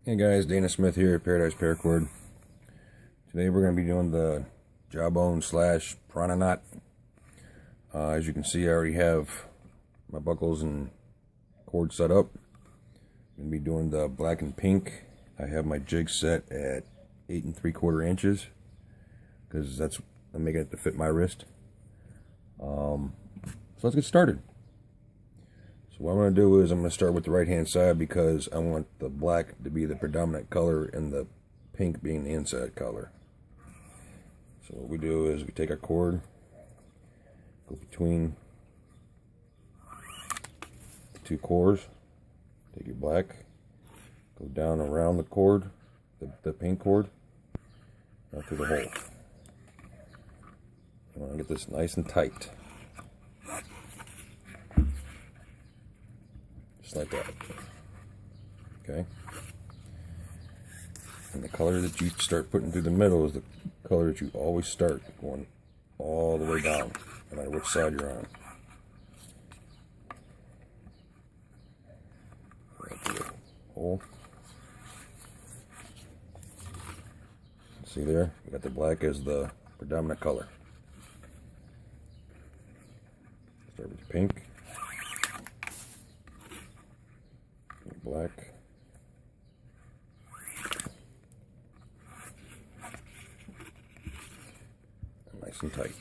Hey guys, Dana Smith here at Paracord. Today we're going to be doing the jawbone slash piranha knot. As you can see, I already have my buckles and cord set up. I'm going to be doing the black and pink. I have my jig set at 8 3/4 inches because I'm making it to fit my wrist. So let's get started. So what I'm going to do is I'm going to start with the right hand side because I want the black to be the predominant color and the pink being the inside color. So what we do is we take our cord, go between the two cores, take your black, go down around the cord, the pink cord, down through the hole. I want to get this nice and tight. Just like that. Okay. And the color that you start putting through the middle is the color that you always start going all the way down, no matter which side you're on. Right through the hole. See there? We got the black as the predominant color. Start with the pink. Black. And nice and tight.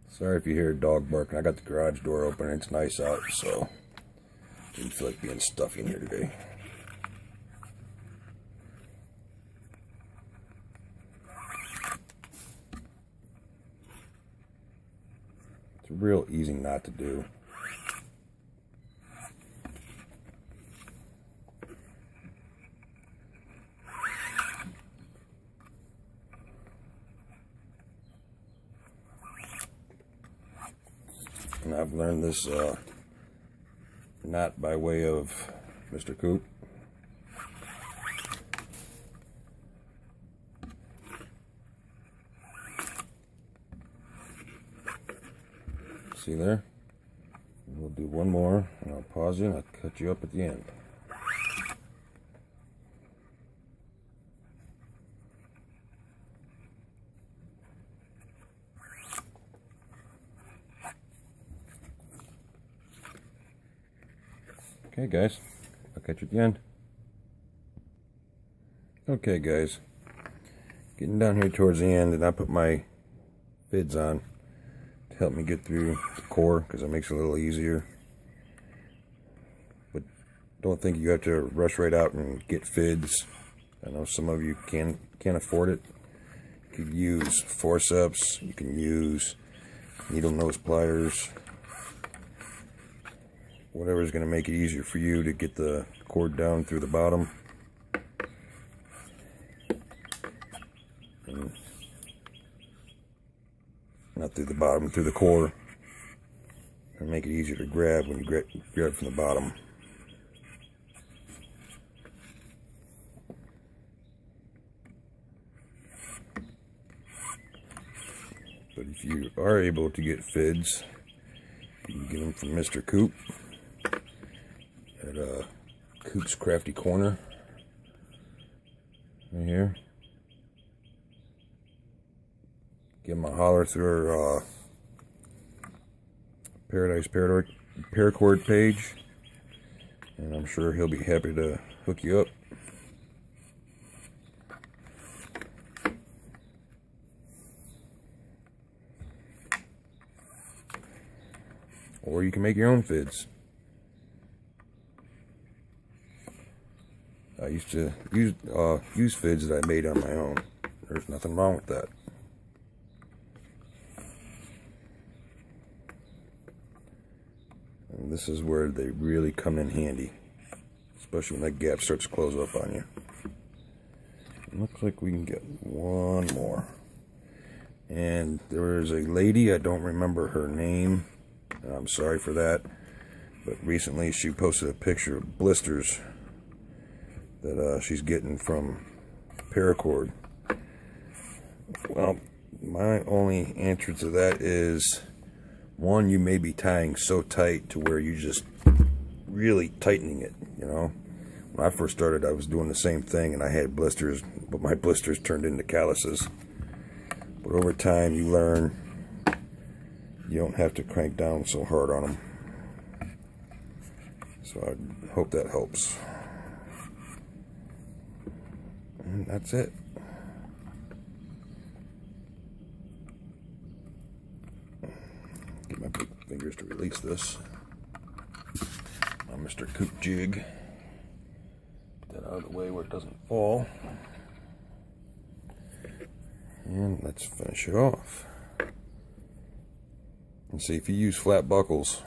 Sorry if you hear a dog barking. I got the garage door open and it's nice out, so didn't feel like being stuffy in here today. It's a real easy knot to do. And I've learned this knot by way of Mr. Coop. See there? We'll do one more and I'll pause you and I'll cut you up at the end. Okay guys, I'll catch you at the end. Okay guys, getting down here towards the end, and I put my fids on to help me get through the core because it makes it a little easier. But don't think you have to rush right out and get fids. I know some of you can't afford it. You can use forceps, you can use needle nose pliers, whatever is going to make it easier for you to get the cord down through the bottom. And not through the bottom, through the core, and make it easier to grab when you grab from the bottom. But if you are able to get fids, you can get them from Mr. Coop at Coop's Crafty Corner right here. Give him a holler through our Paracord page, and I'm sure he'll be happy to hook you up. Or you can make your own fids. I used to use fids that I made on my own. There's nothing wrong with that. And this is where they really come in handy, especially when that gap starts to close up on you. It looks like we can get one more. And there is a lady, I don't remember her name, I'm sorry for that, but recently she posted a picture of blisters that she's getting from Paracord. Well, my only answer to that is, one, you may be tying so tight to where you just really tightening it, you know. When I first started, I was doing the same thing, and I had blisters, but my blisters turned into calluses. But over time, you learn you don't have to crank down so hard on them. So I hope that helps. And that's it. Get my big fingers to release this. Mr. Coop jig. Get that out of the way where it doesn't fall. And let's finish it off. And see, if you use flat buckles,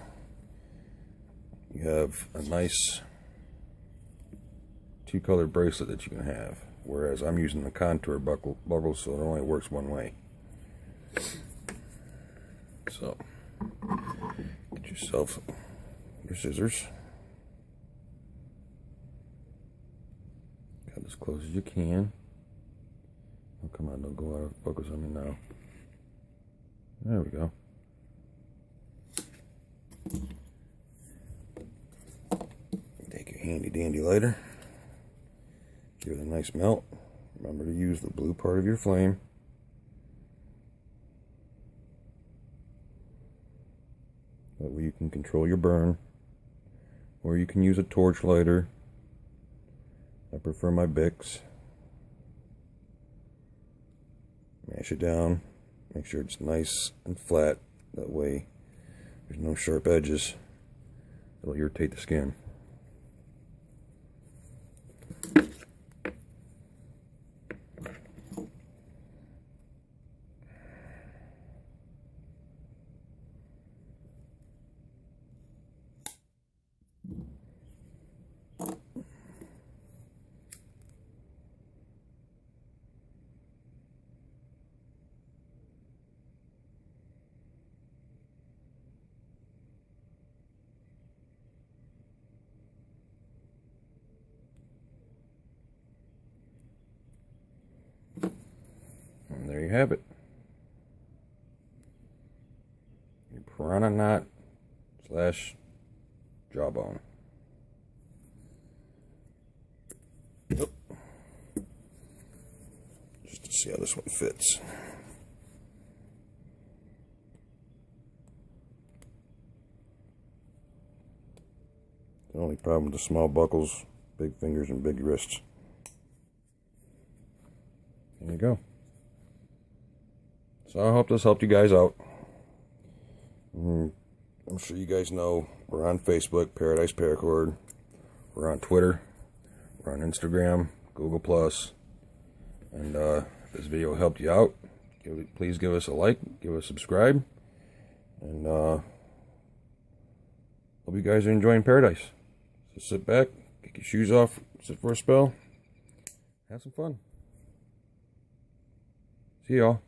you have a nice two-color bracelet that you can have. Whereas I'm using the contour buckles, so it only works one way. So, get yourself your scissors. Cut as close as you can. Oh, come on, don't go out of focus on me now. There we go. Take your handy dandy lighter. Give it a nice melt. Remember to use the blue part of your flame. That way you can control your burn. Or you can use a torch lighter. I prefer my Bics. Mash it down. Make sure it's nice and flat. That way there's no sharp edges that'll irritate the skin. And there you have it. Your piranha knot / jawbone. Yep. Just to see how this one fits. The only problem with the small buckles, big fingers and big wrists. There you go. So I hope this helped you guys out. I'm sure you guys know we're on Facebook, Paradise Paracord. We're on Twitter. We're on Instagram, Google+. And if this video helped you out, please give us a like, give us a subscribe. And hope you guys are enjoying Paradise. So sit back, kick your shoes off, sit for a spell, have some fun. See y'all.